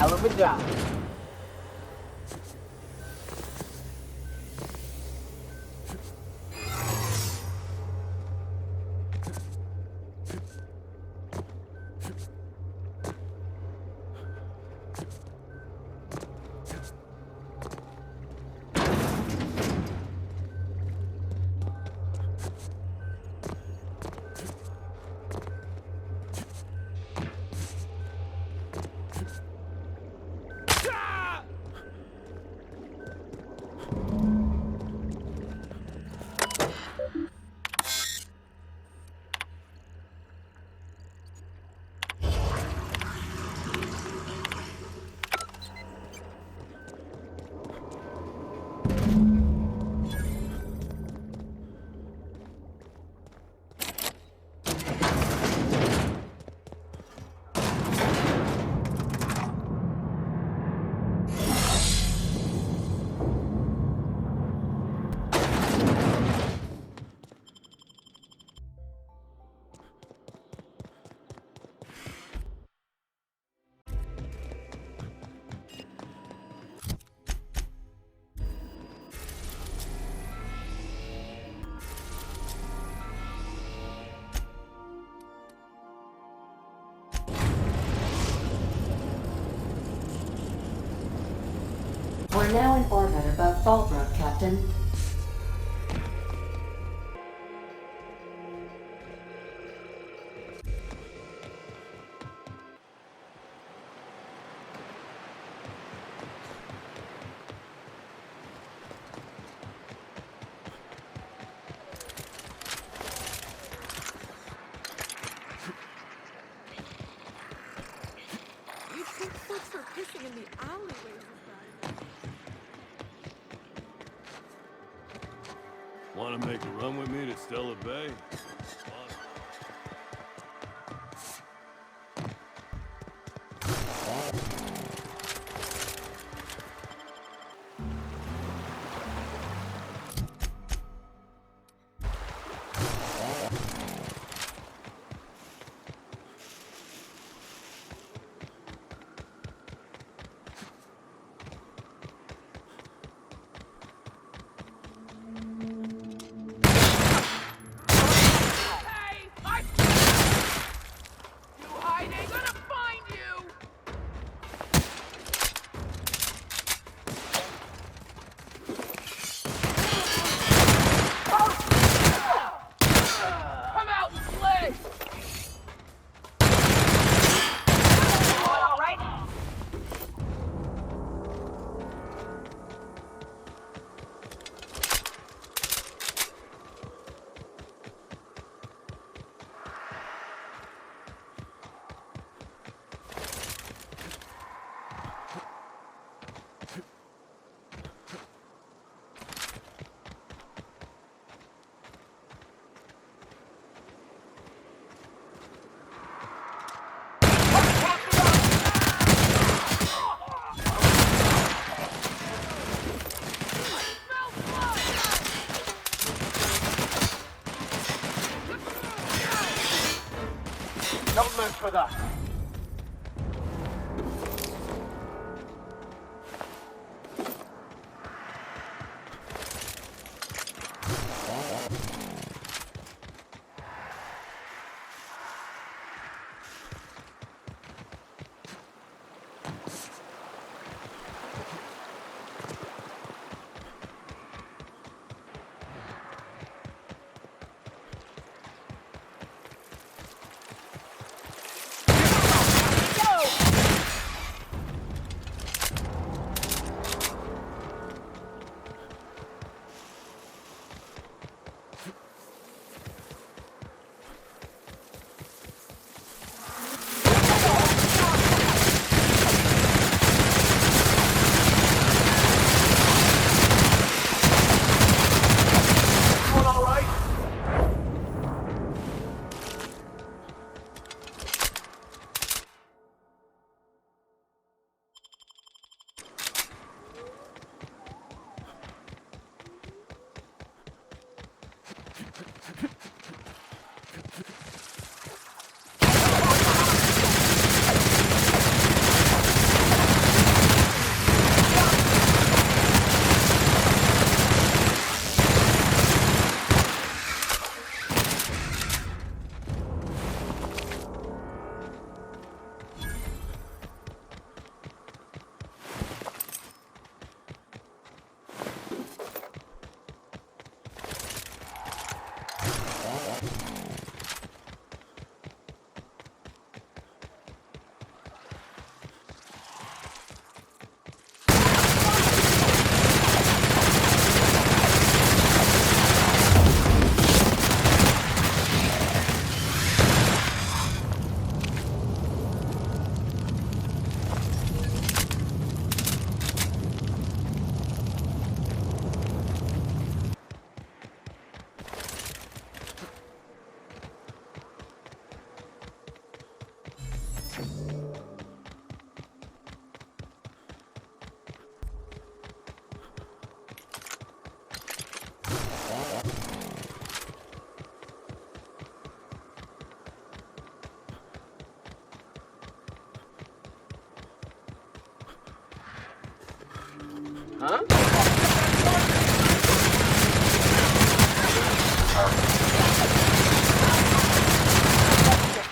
hell of a job. We're now in orbit above Fallbrook, Captain. You think folks are pissing in the alleyways of that? Want to make a run with me to Stella Bay? Don't mess with us.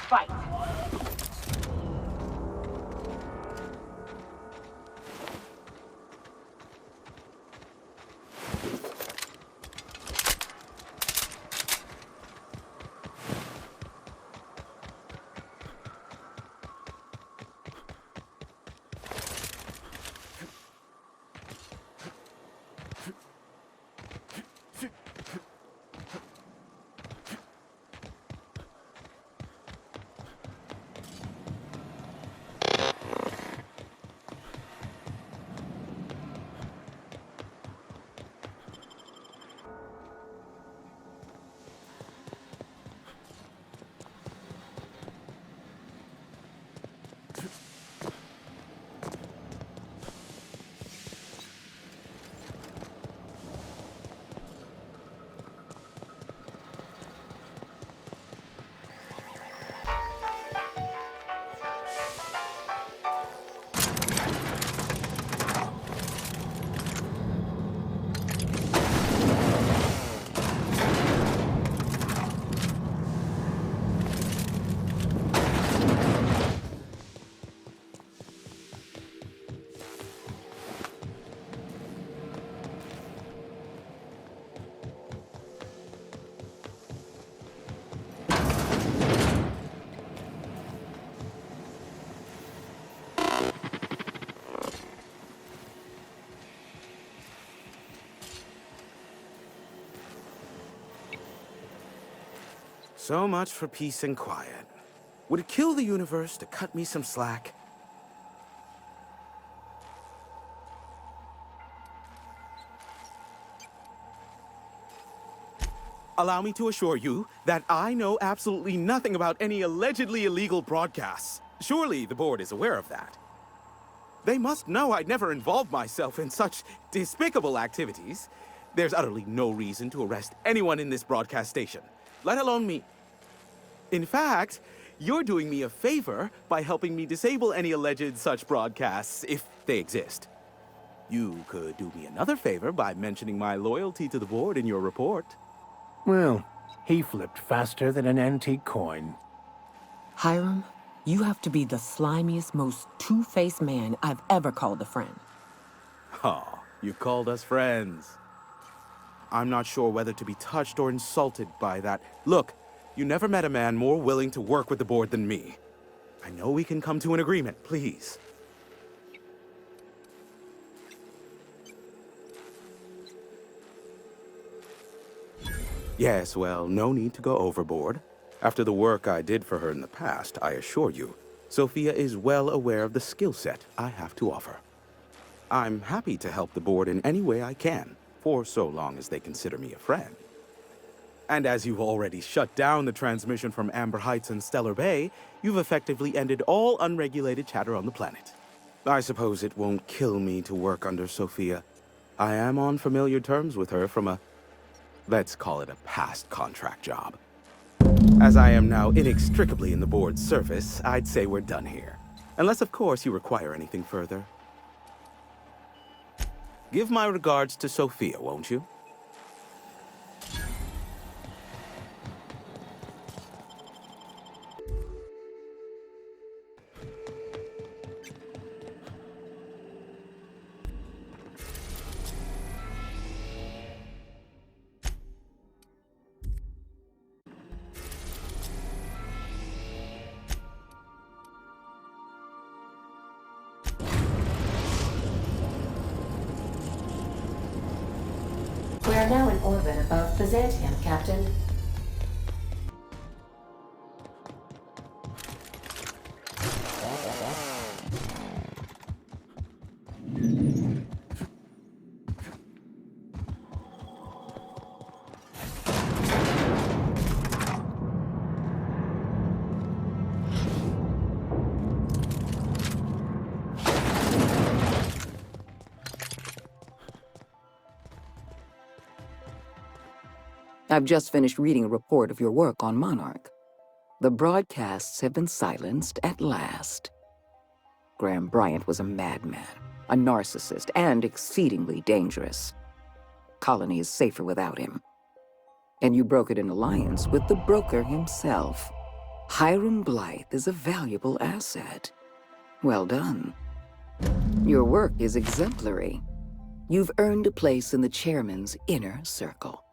Fight. So much for peace and quiet. Would it kill the universe to cut me some slack? Allow me to assure you that I know absolutely nothing about any allegedly illegal broadcasts. Surely the board is aware of that. They must know I'd never involved myself in such despicable activities. There's utterly no reason to arrest anyone in this broadcast station, let alone me. In fact, you're doing me a favor by helping me disable any alleged such broadcasts, if they exist. You could do me another favor by mentioning my loyalty to the board in your report. Well, he flipped faster than an antique coin. Hiram, you have to be the slimiest, most two-faced man I've ever called a friend. Oh, you've called us friends. I'm not sure whether to be touched or insulted by that. Look, you never met a man more willing to work with the board than me. I know we can come to an agreement, please. Yes, well, no need to go overboard. After the work I did for her in the past, I assure you, Sophia is well aware of the skill set I have to offer. I'm happy to help the board in any way I can, for so long as they consider me a friend. And as you've already shut down the transmission from Amber Heights and Stellar Bay, you've effectively ended all unregulated chatter on the planet. I suppose it won't kill me to work under Sophia. I am on familiar terms with her from let's call it a past contract job. As I am now inextricably in the board's service, I'd say we're done here. Unless, of course, you require anything further. Give my regards to Sophia, won't you? We are now in orbit above Byzantium, Captain. I've just finished reading a report of your work on Monarch. The broadcasts have been silenced at last. Graham Bryant was a madman. a narcissist, and exceedingly dangerous. Colony is safer without him. And you brokered an alliance with the broker himself. Hiram Blythe is a valuable asset. Well done. Your work is exemplary. You've earned a place in the chairman's inner circle.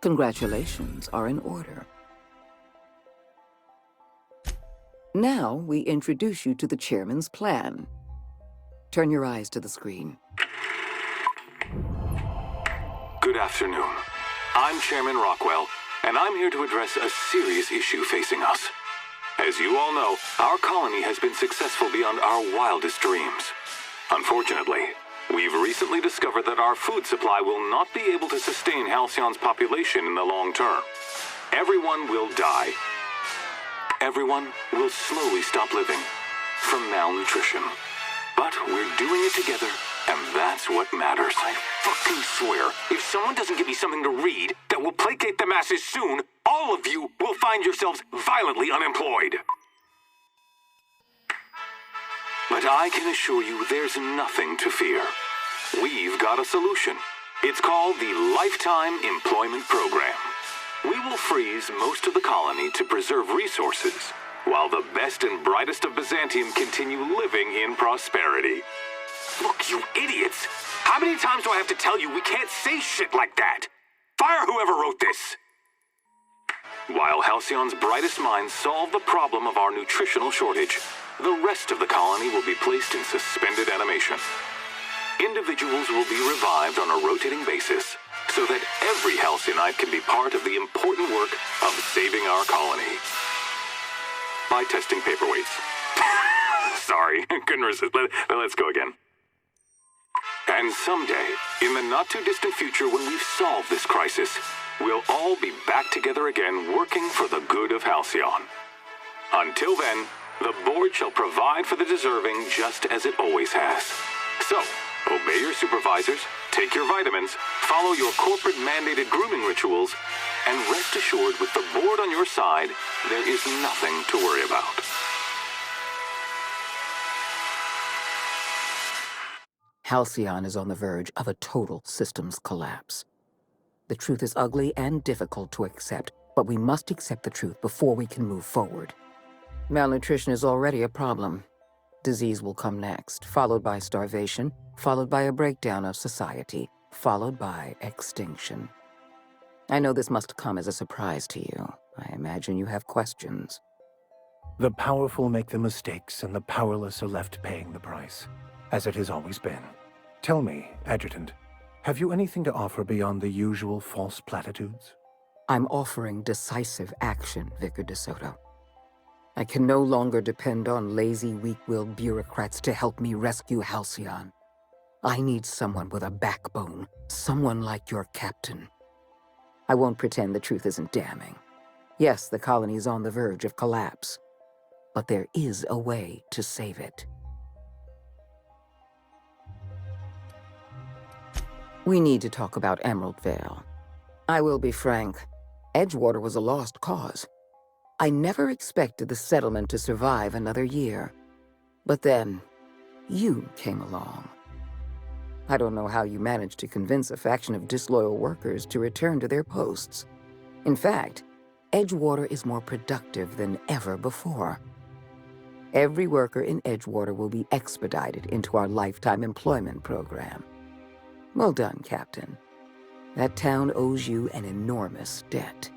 Congratulations are in order. Now we introduce you to the chairman's plan. Turn your eyes to the screen. Good afternoon. I'm Chairman Rockwell, and I'm here to address a serious issue facing us. As you all know, our colony has been successful beyond our wildest dreams. Unfortunately, we've recently discovered that our food supply will not be able to sustain Halcyon's population in the long term. Everyone will die. Everyone will slowly stop living from malnutrition. But we're doing it together, and that's what matters. I fucking swear, if someone doesn't give me something to read that will placate the masses soon, all of you will find yourselves violently unemployed. But I can assure you there's nothing to fear. We've got a solution. It's called the Lifetime Employment Program. We will freeze most of the colony to preserve resources, while the best and brightest of Byzantium continue living in prosperity. Look, you idiots! How many times do I have to tell you we can't say shit like that? Fire whoever wrote this! While Halcyon's brightest minds solve the problem of our nutritional shortage, the rest of the colony will be placed in suspended animation. Individuals will be revived on a rotating basis, so that every Halcyonite can be part of the important work of saving our colony. By testing paperweights. Sorry, couldn't resist. Let's go again. And someday, in the not-too-distant future when we've solved this crisis, we'll all be back together again working for the good of Halcyon. Until then, the board shall provide for the deserving just as it always has. So, obey your supervisors, take your vitamins, follow your corporate-mandated grooming rituals, and rest assured with the board on your side, there is nothing to worry about. Halcyon is on the verge of a total systems collapse. The truth is ugly and difficult to accept, but we must accept the truth before we can move forward. Malnutrition is already a problem. Disease will come next, followed by starvation, followed by a breakdown of society, followed by extinction. I know this must come as a surprise to you. I imagine you have questions. The powerful make the mistakes, and the powerless are left paying the price, as it has always been. Tell me, Adjutant, have you anything to offer beyond the usual false platitudes? I'm offering decisive action, Vicar DeSoto. I can no longer depend on lazy, weak-willed bureaucrats to help me rescue Halcyon. I need someone with a backbone, someone like your captain. I won't pretend the truth isn't damning. Yes, the colony is on the verge of collapse, but there is a way to save it. We need to talk about Emerald Vale. I will be frank, Edgewater was a lost cause. I never expected the settlement to survive another year. But then, you came along. I don't know how you managed to convince a faction of disloyal workers to return to their posts. In fact, Edgewater is more productive than ever before. Every worker in Edgewater will be expedited into our lifetime employment program. Well done, Captain. That town owes you an enormous debt.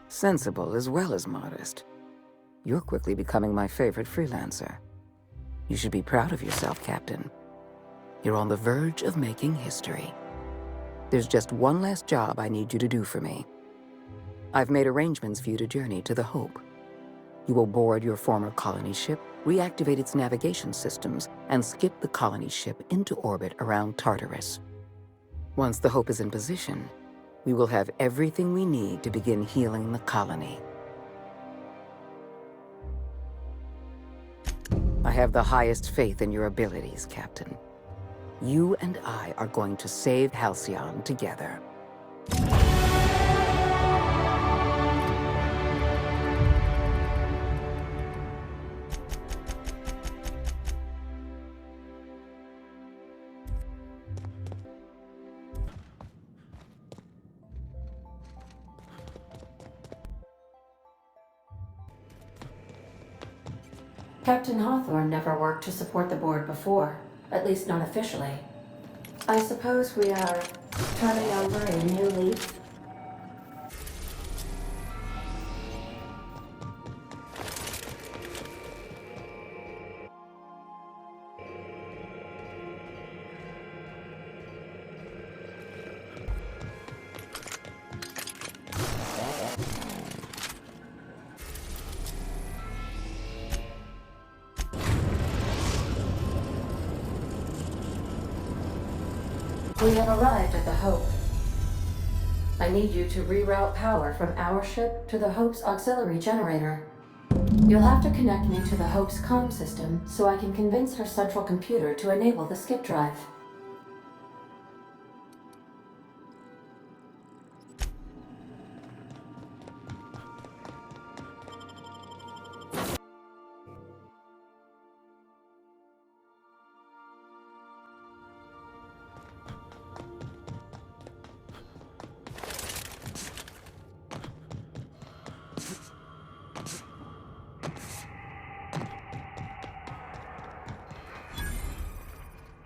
Sensible as well as modest. You're quickly becoming my favorite freelancer. You should be proud of yourself, Captain. You're on the verge of making history. There's just one last job I need you to do for me. I've made arrangements for you to journey to the Hope. You will board your former colony ship, reactivate its navigation systems, and skip the colony ship into orbit around Tartarus. Once the Hope is in position, we will have everything we need to begin healing the colony. I have the highest faith in your abilities, Captain. You and I are going to save Halcyon together. Captain Hawthorne never worked to support the board before, at least not officially. I suppose we are turning over a new leaf. We have arrived at the Hope. I need you to reroute power from our ship to the Hope's auxiliary generator. You'll have to connect me to the Hope's comm system so I can convince her central computer to enable the skip drive.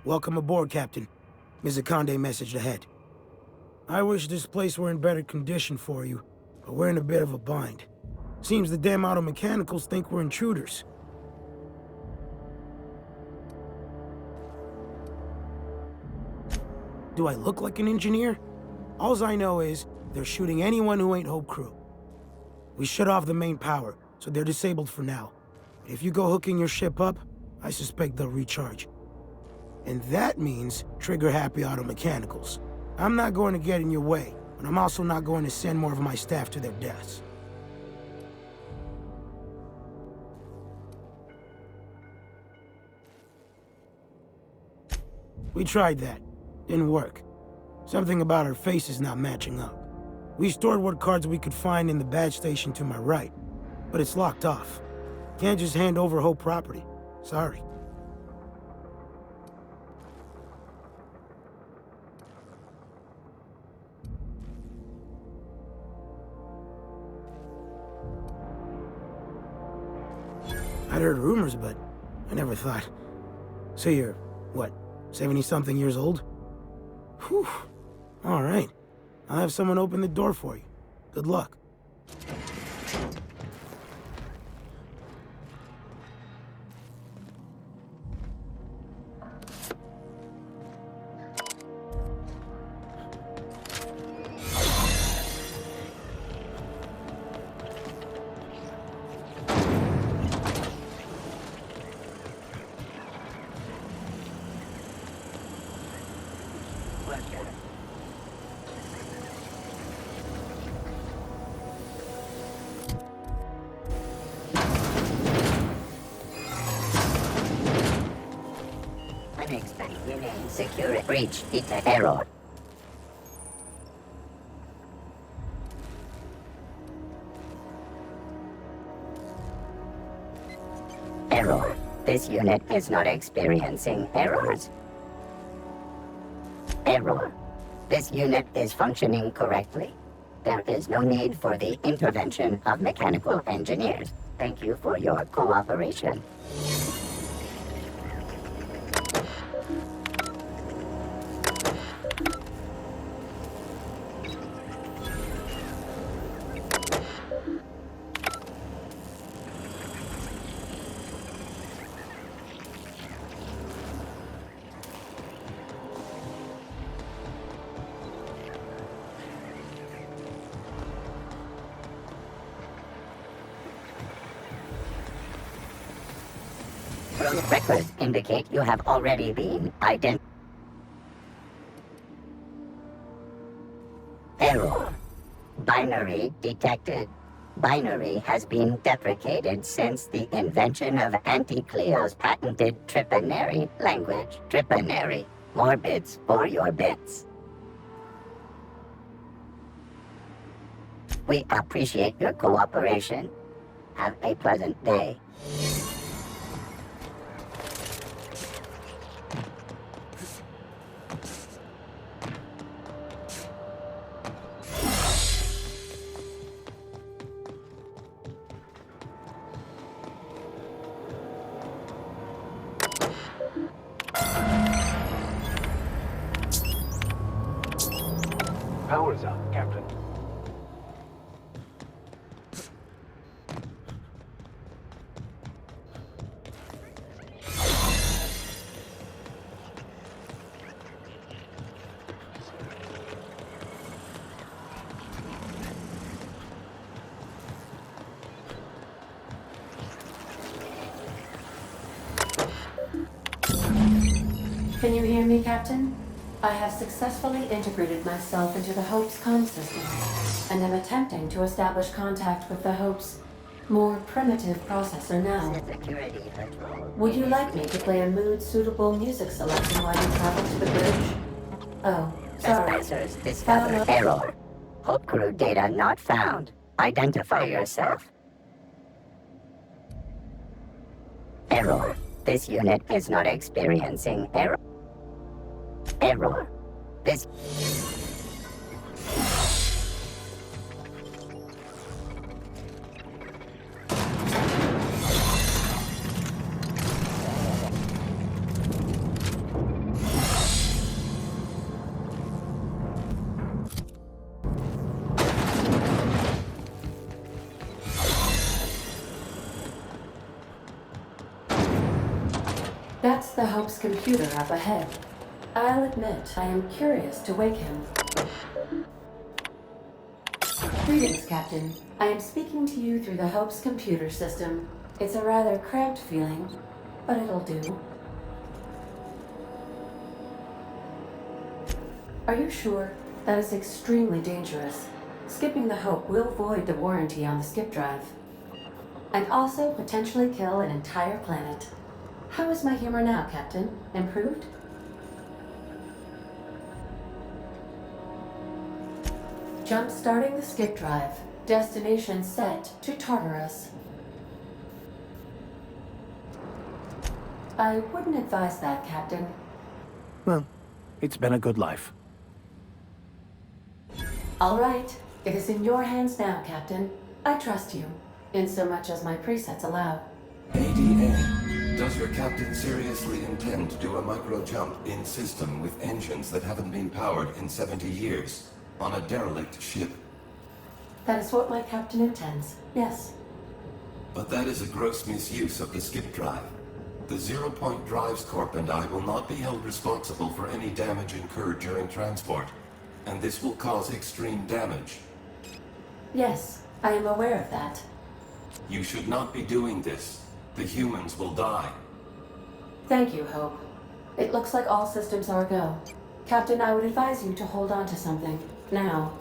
Welcome aboard, Captain. Mizukande messaged ahead. I wish this place were in better condition for you, but we're in a bit of a bind. Seems the damn auto mechanicals think we're intruders. Do I look like an engineer? Alls I know is, they're shooting anyone who ain't Hope Crew. We shut off the main power, so they're disabled for now. If you go hooking your ship up, I suspect they'll recharge. And that means trigger-happy auto mechanicals. I'm not going to get in your way, but I'm also not going to send more of my staff to their deaths. We tried that. Didn't work. Something about our faces not matching up. We stored what cards we could find in the badge station to my right, but it's locked off. Can't just hand over Hope property. Sorry. I'd heard rumors, but I never thought. So you're, what, 70-something years old? Whew. All right. I'll have someone open the door for you. Good luck. Secure breach detect error. Error. This unit is not experiencing errors. Error. This unit is functioning correctly. There is no need for the intervention of mechanical engineers. Thank you for your cooperation. Records indicate you have already been identified. Error. Binary detected. Binary has been deprecated since the invention of Anti-Cleo's patented Tripanary language. Tripanary. More bits for your bits. We appreciate your cooperation. Have a pleasant day. Power's up, Captain. Can you hear me, Captain? I have successfully integrated myself into the Hope's comm system, and am attempting to establish contact with the Hope's more primitive processor now. Would you like me to play a mood-suitable music selection while you travel to the bridge? Oh, sorry. Trespassers discover error. Hope crew data not found. Identify yourself. Error. This unit is not experiencing error. Error. This... That's the Hope's computer up ahead. I'll admit, I am curious to wake him. Greetings, Captain. I am speaking to you through the Hope's computer system. It's a rather cramped feeling, but it'll do. Are you sure? That is extremely dangerous. Skipping the Hope will void the warranty on the skip drive, and also potentially kill an entire planet. How is my humor now, Captain? Improved? Jump-starting the skip drive. Destination set to Tartarus. I wouldn't advise that, Captain. Well, it's been a good life. All right. It is in your hands now, Captain. I trust you, in so much as my presets allow. ADA, does your captain seriously intend to do a micro-jump in system with engines that haven't been powered in 70 years? On a derelict ship? That is what my captain intends, yes. But that is a gross misuse of the skip drive. The Zero Point Drives Corp and I will not be held responsible for any damage incurred during transport, and this will cause extreme damage. Yes, I am aware of that. You should not be doing this. The humans will die. Thank you, Hope. It looks like all systems are go. Captain, I would advise you to hold on to something. Now.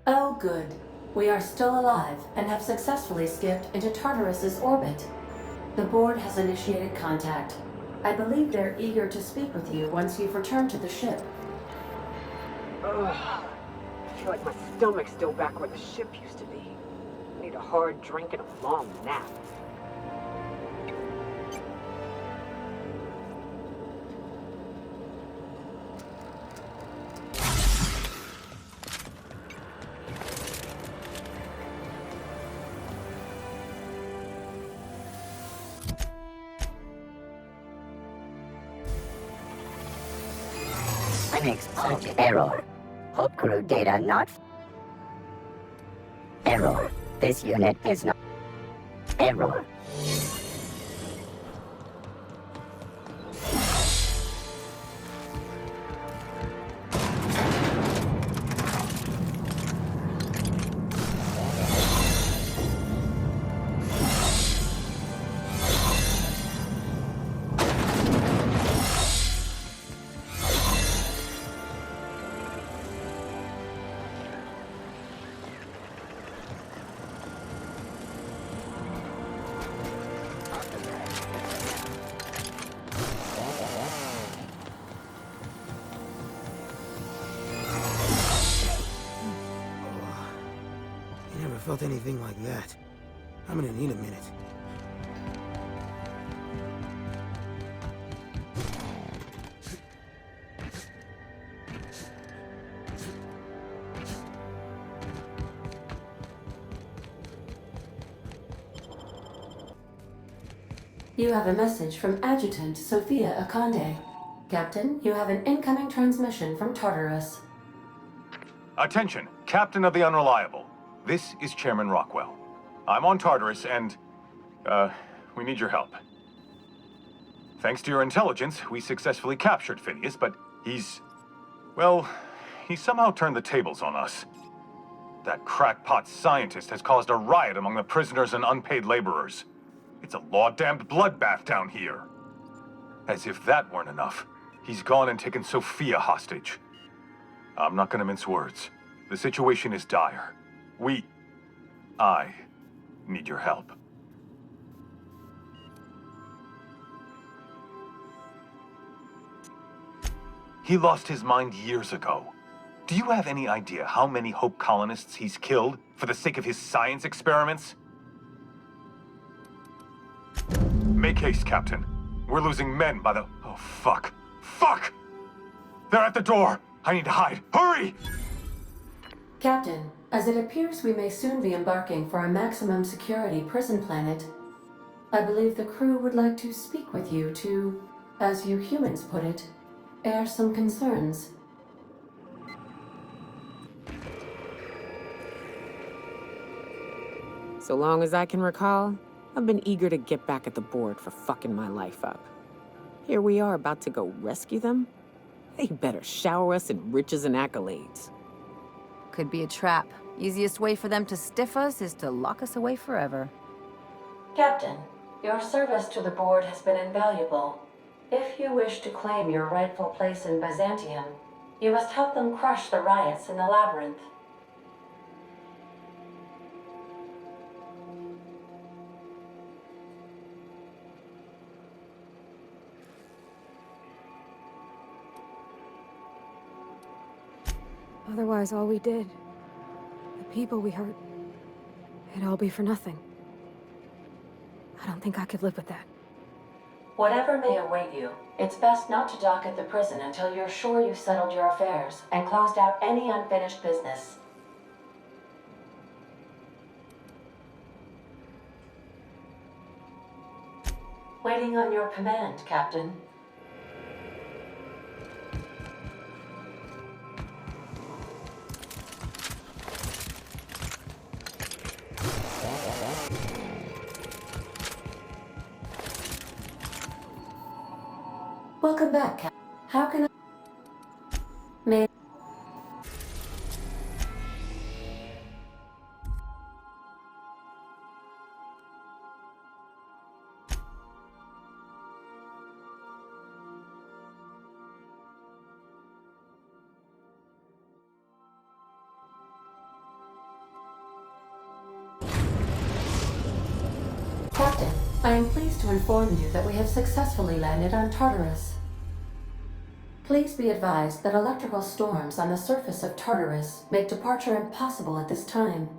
Oh, good. We are still alive and have successfully skipped into Tartarus's orbit. The board has initiated contact. I believe they're eager to speak with you once you've returned to the ship. Ugh. I feel like my stomach's still back where the ship used to be. I need a hard drink and a long nap. Unexpected error. Hope crew data not... Error. This unit is not... Error. felt anything like that. I'm gonna need a minute. You have a message from Adjutant Sophia Akande. Captain, you have an incoming transmission from Tartarus. Attention, Captain of the Unreliable. This is Chairman Rockwell. I'm on Tartarus and, we need your help. Thanks to your intelligence, we successfully captured Phineas, but he's somehow turned the tables on us. That crackpot scientist has caused a riot among the prisoners and unpaid laborers. It's a law-damned bloodbath down here. As if that weren't enough, he's gone and taken Sophia hostage. I'm not gonna mince words. The situation is dire. I need your help. He lost his mind years ago. Do you have any idea how many Hope colonists he's killed for the sake of his science experiments? Make haste, Captain. We're losing men by the... Oh, fuck. Fuck! They're at the door! I need to hide. Hurry! Captain, as it appears we may soon be embarking for a maximum security prison planet, I believe the crew would like to speak with you to, as you humans put it, air some concerns. So long as I can recall, I've been eager to get back at the board for fucking my life up. Here we are about to go rescue them? They better shower us in riches and accolades. Could be a trap. Easiest way for them to stiff us is to lock us away forever. Captain, your service to the board has been invaluable. If you wish to claim your rightful place in Byzantium, you must help them crush the riots in the labyrinth. Otherwise, all we did, the people we hurt, it'd all be for nothing. I don't think I could live with that. Whatever may await you, it's best not to dock at the prison until you're sure you've settled your affairs and closed out any unfinished business. Waiting on your command, Captain. Welcome back, Captain. How can I... May... Captain, I am pleased to inform you that we have successfully landed on Tartarus. Please be advised that electrical storms on the surface of Tartarus make departure impossible at this time.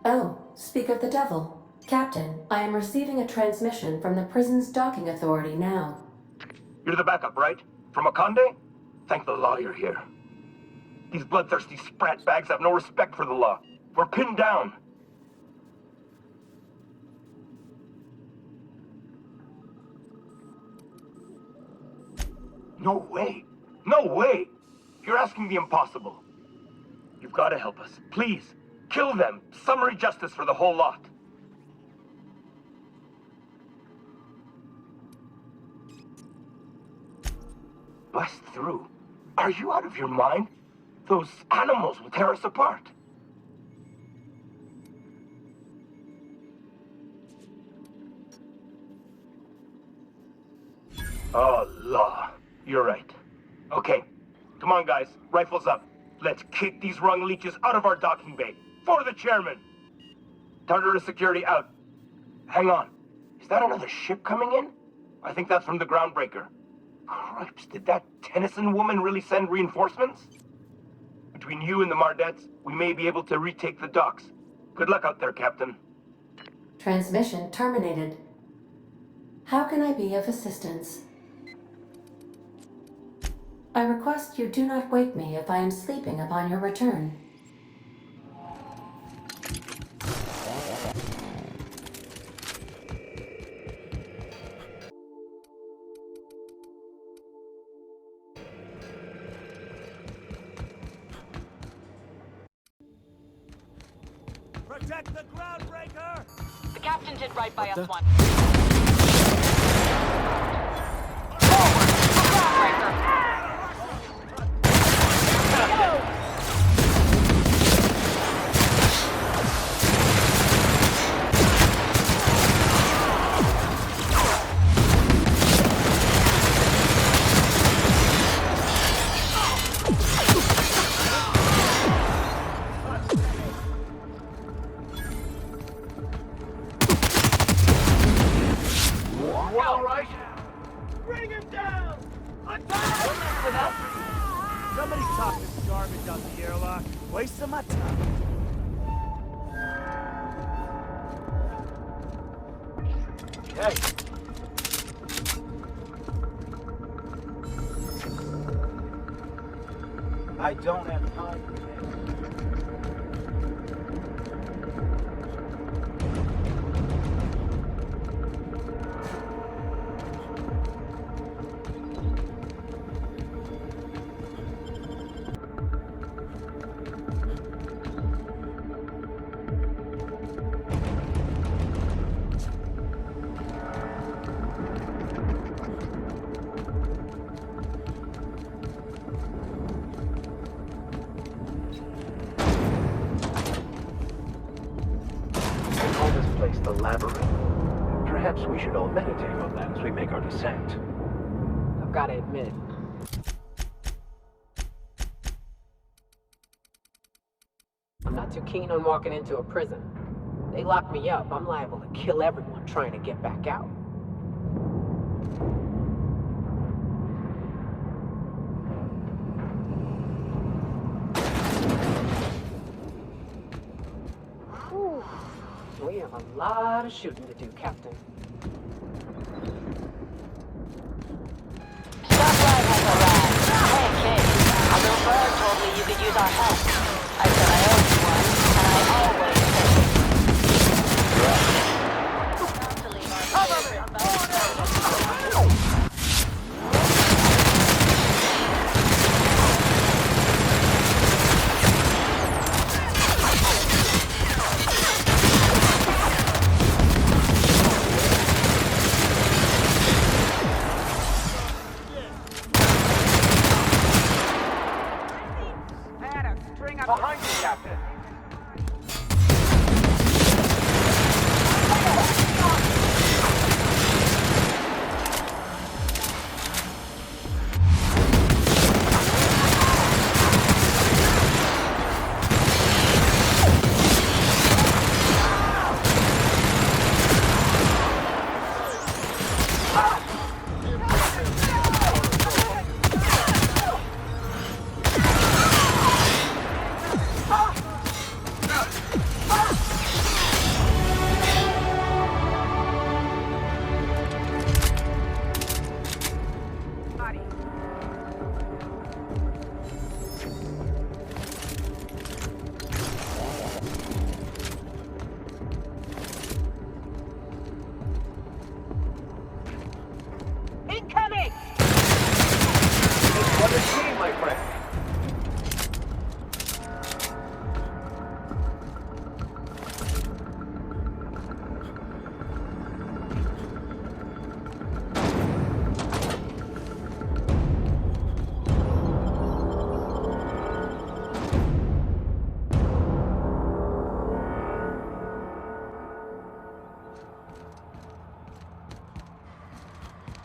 Oh, speak of the devil. Captain, I am receiving a transmission from the prison's docking authority now. You're the backup, right? From Akande? Thank the law you're here. These bloodthirsty sprat bags have no respect for the law. We're pinned down. No way. No way! You're asking the impossible. You've got to help us. Please, kill them. Summary justice for the whole lot. Bust through? Are you out of your mind? Those animals will tear us apart. Oh, law. You're right. Okay. Come on, guys. Rifles up. Let's kick these rung leeches out of our docking bay. For the chairman! Tartarus security out. Hang on. Is that another ship coming in? I think that's from the groundbreaker. Cripes, did that Tennyson woman really send reinforcements? Between you and the Mardettes, we may be able to retake the docks. Good luck out there, Captain. Transmission terminated. How can I be of assistance? I request you do not wake me if I am sleeping upon your return. Protect the groundbreaker! The captain did right by us once. Somebody's talking garbage out the airlock. Wasting my time. Hey. I don't have time for this. The labyrinth. Perhaps we should all meditate on that as we make our descent. I've got to admit, I'm not too keen on walking into a prison. They lock me up, I'm liable to kill everyone trying to get back out. We have a lot of shooting to do, Captain. Stoplight has arrived. Hey, kid. A little bird told me you could use our help. I said I owed you one, and I always Behind you, Captain. Incoming! What a team, my friend.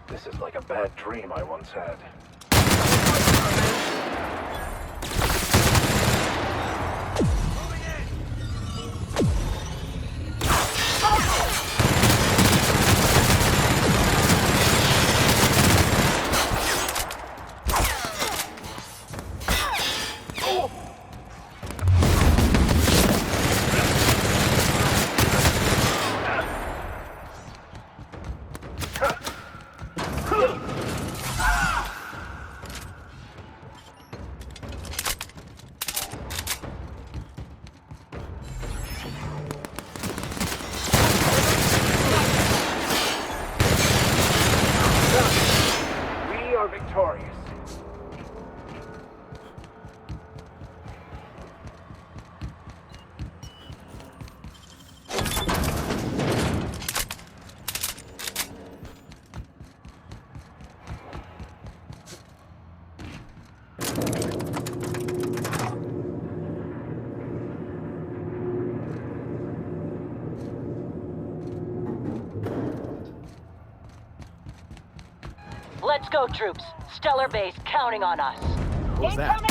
This is like a bad dream I once had. We are victorious. Let's go, troops. Stellar Base counting on us. What was that?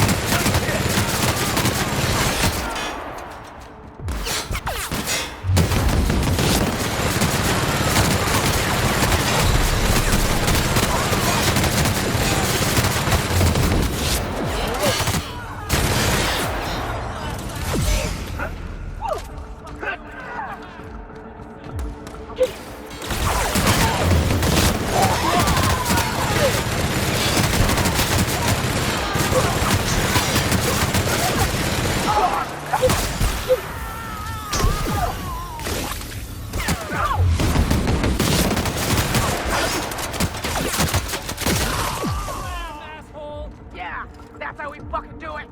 Yeah, that's how we fucking do it.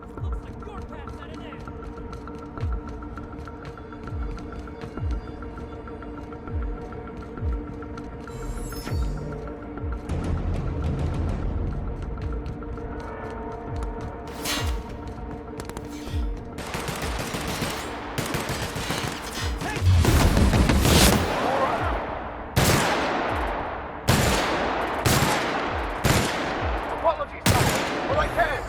Apologies, sir. All I can.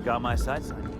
got my sights on you.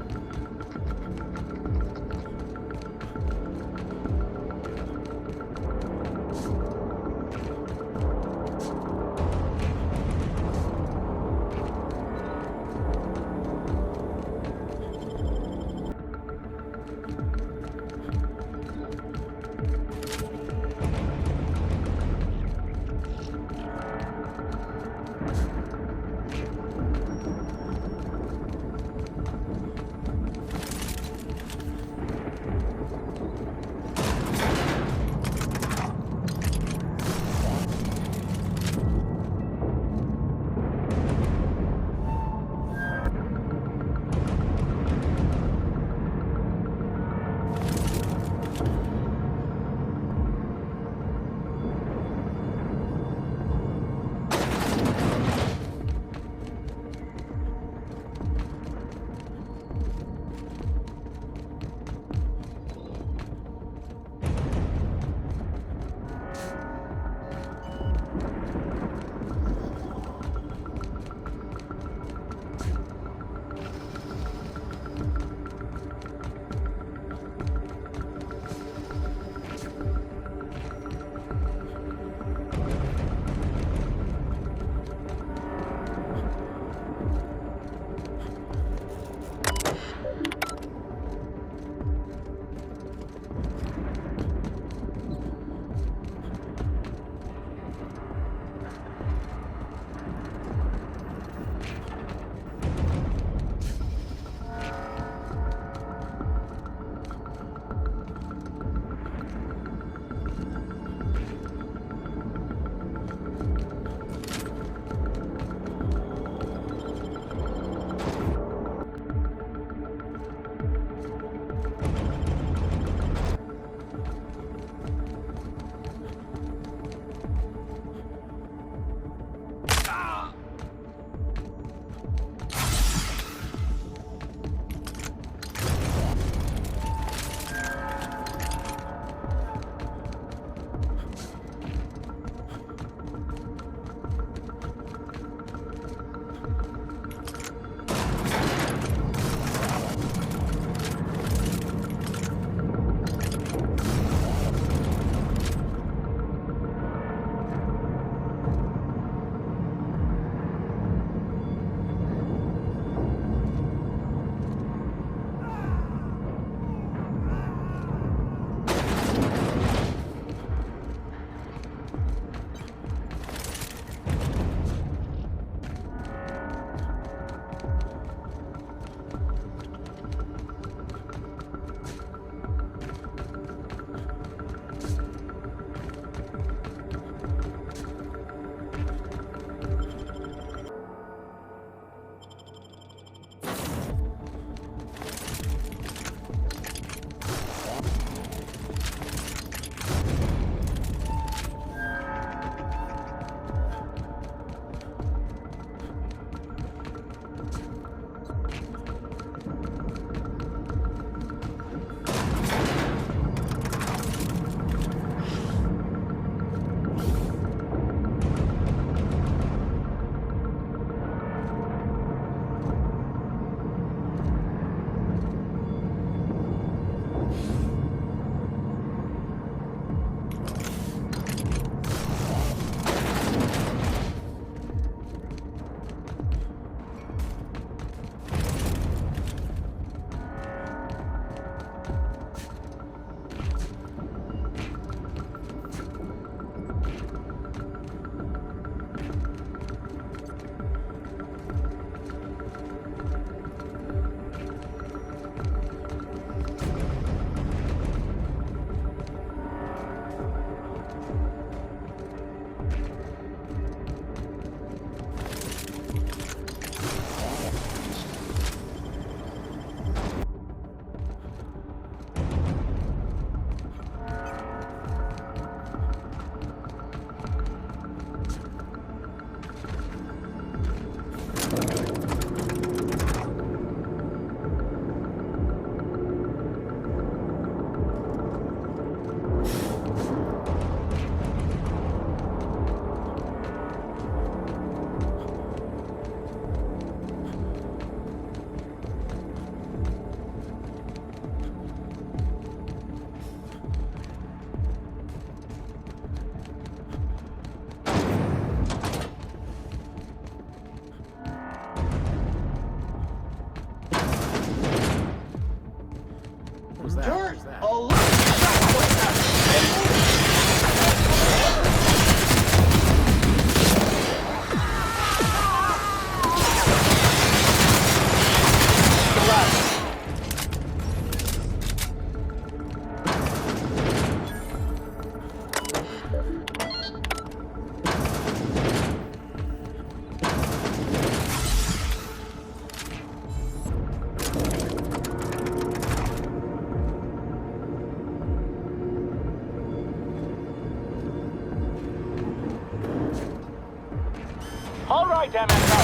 All right, MSO.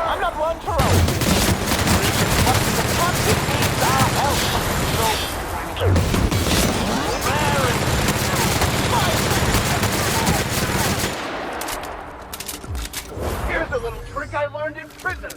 I'm not one for old. The captain needs our help. Here's a little trick I learned in prison.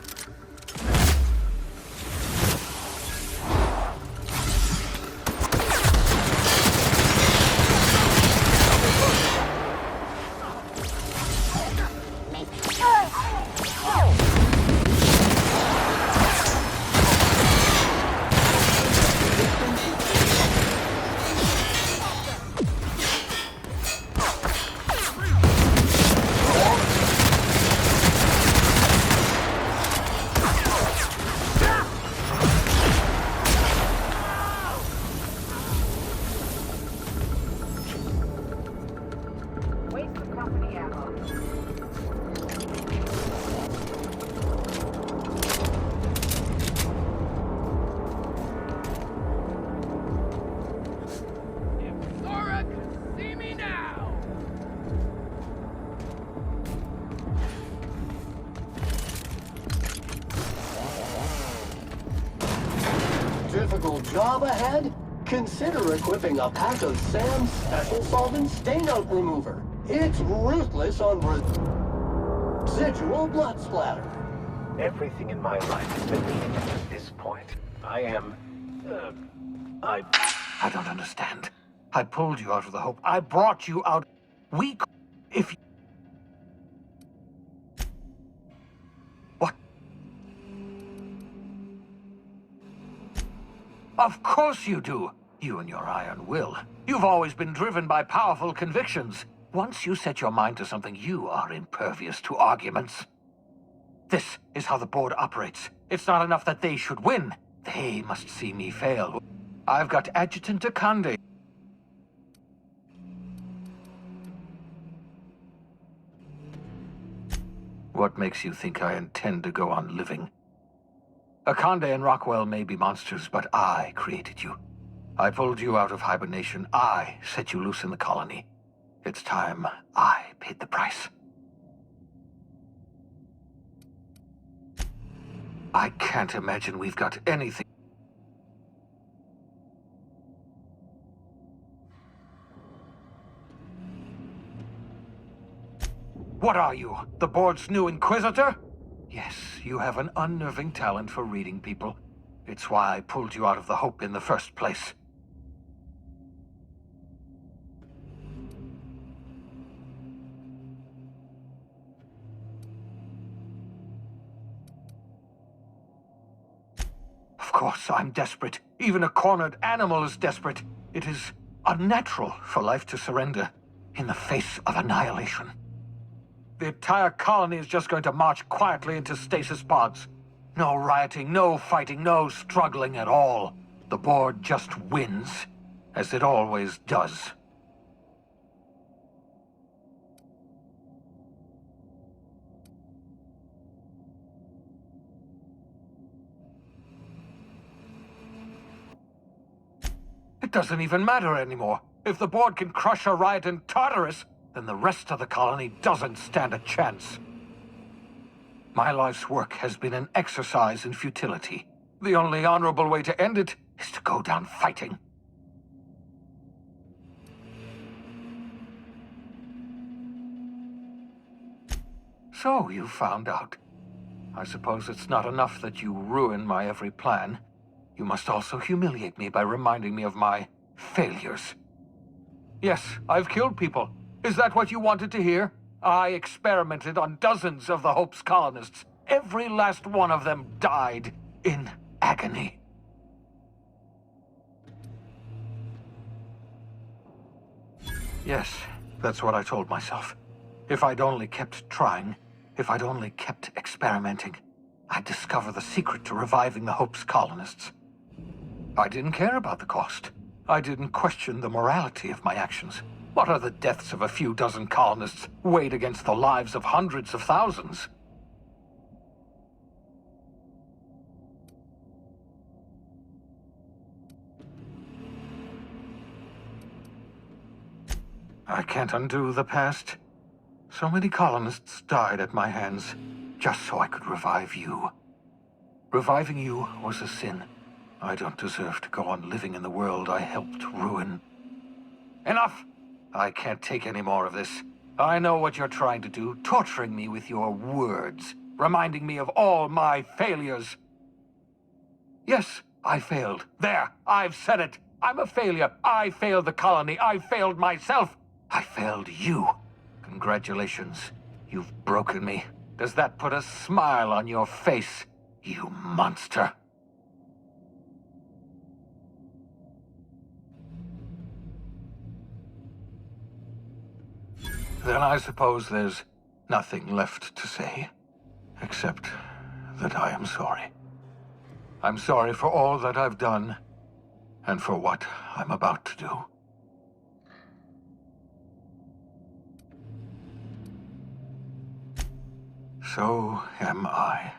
Difficult job ahead? Consider equipping a pack of Sam's Special Solvent Stain-Out Remover. It's ruthless on residual blood splatter. Everything in my life has been leading up to this point. I don't understand. I pulled you out of the Hope. I brought you out. If... What? Of course you do. You and your iron will. You've always been driven by powerful convictions. Once you set your mind to something, you are impervious to arguments. This is how the board operates. It's not enough that they should win. They must see me fail. I've got Adjutant Akande. What makes you think I intend to go on living? Akande and Rockwell may be monsters, but I created you. I pulled you out of hibernation. I set you loose in the colony. It's time I paid the price. I can't imagine we've got anything. What are you? The board's new inquisitor? Yes, you have an unnerving talent for reading people. It's why I pulled you out of the Hope in the first place. Of course, I'm desperate. Even a cornered animal is desperate. It is unnatural for life to surrender in the face of annihilation. The entire colony is just going to march quietly into stasis pods. No rioting, no fighting, no struggling at all. The board just wins, as it always does. It doesn't even matter anymore. If the board can crush a riot in Tartarus, then the rest of the colony doesn't stand a chance. My life's work has been an exercise in futility. The only honorable way to end it is to go down fighting. So you found out. I suppose it's not enough that you ruin my every plan. You must also humiliate me by reminding me of my failures. Yes, I've killed people. Is that what you wanted to hear? I experimented on dozens of the Hope's colonists. Every last one of them died in agony. Yes, that's what I told myself. If I'd only kept trying, if I'd only kept experimenting, I'd discover the secret to reviving the Hope's colonists. I didn't care about the cost. I didn't question the morality of my actions. What are the deaths of a few dozen colonists weighed against the lives of hundreds of thousands? I can't undo the past. So many colonists died at my hands, just so I could revive you. Reviving you was a sin. I don't deserve to go on living in the world I helped ruin. Enough! I can't take any more of this. I know what you're trying to do, torturing me with your words, reminding me of all my failures. Yes, I failed. There, I've said it. I'm a failure. I failed the colony. I failed myself. I failed you. Congratulations. You've broken me. Does that put a smile on your face, you monster? Then I suppose there's nothing left to say, except that I am sorry. I'm sorry for all that I've done, and for what I'm about to do. So am I.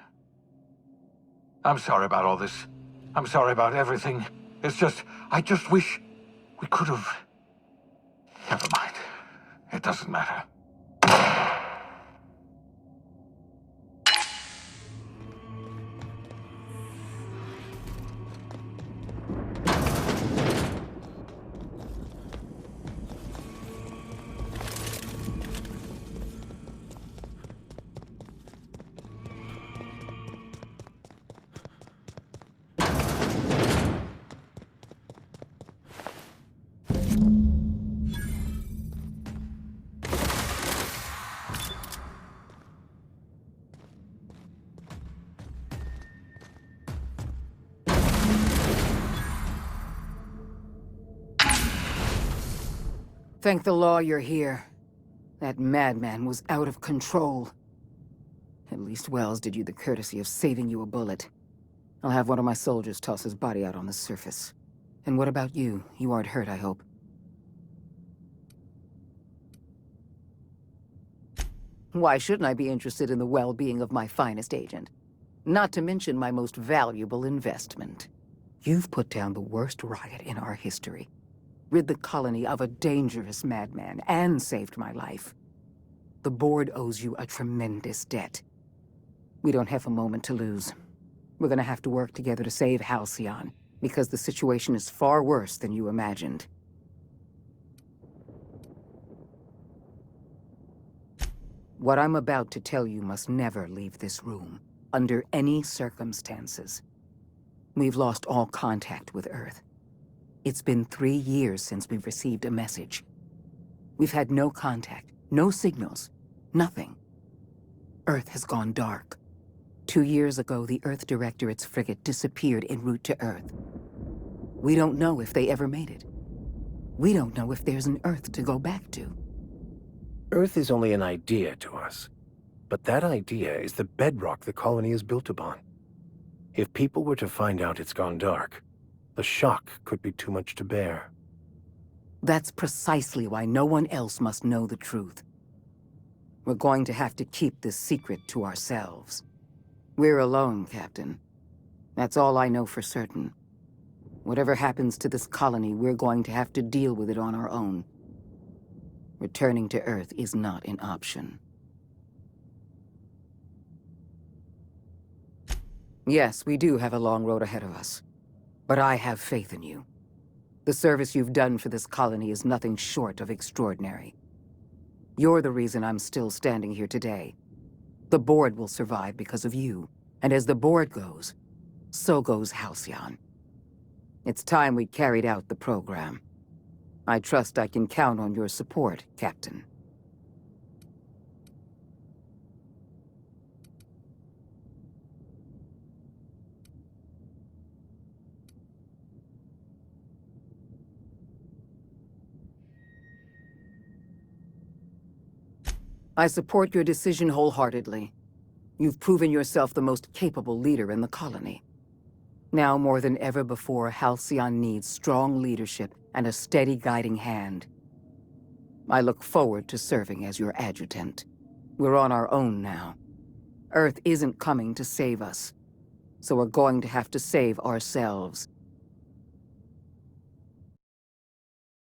I'm sorry about all this. I'm sorry about everything. I just wish we could have... Never mind. It doesn't matter. Thank the law you're here. That madman was out of control. At least Wells did you the courtesy of saving you a bullet. I'll have one of my soldiers toss his body out on the surface. And what about you? You aren't hurt, I hope. Why shouldn't I be interested in the well-being of my finest agent? Not to mention my most valuable investment. You've put down the worst riot in our history, rid the colony of a dangerous madman, and saved my life. The board owes you a tremendous debt. We don't have a moment to lose. We're gonna have to work together to save Halcyon, because the situation is far worse than you imagined. What I'm about to tell you must never leave this room, under any circumstances. We've lost all contact with Earth. It's been 3 years since we've received a message. We've had no contact, no signals, nothing. Earth has gone dark. 2 years ago, the Earth Directorate's frigate disappeared en route to Earth. We don't know if they ever made it. We don't know if there's an Earth to go back to. Earth is only an idea to us. But that idea is the bedrock the colony is built upon. If people were to find out it's gone dark, the shock could be too much to bear. That's precisely why no one else must know the truth. We're going to have to keep this secret to ourselves. We're alone, Captain. That's all I know for certain. Whatever happens to this colony, we're going to have to deal with it on our own. Returning to Earth is not an option. Yes, we do have a long road ahead of us. But I have faith in you. The service you've done for this colony is nothing short of extraordinary. You're the reason I'm still standing here today. The board will survive because of you. And as the board goes, so goes Halcyon. It's time we carried out the program. I trust I can count on your support, Captain. I support your decision wholeheartedly. You've proven yourself the most capable leader in the colony. Now more than ever before, Halcyon needs strong leadership and a steady guiding hand. I look forward to serving as your adjutant. We're on our own now. Earth isn't coming to save us, so we're going to have to save ourselves.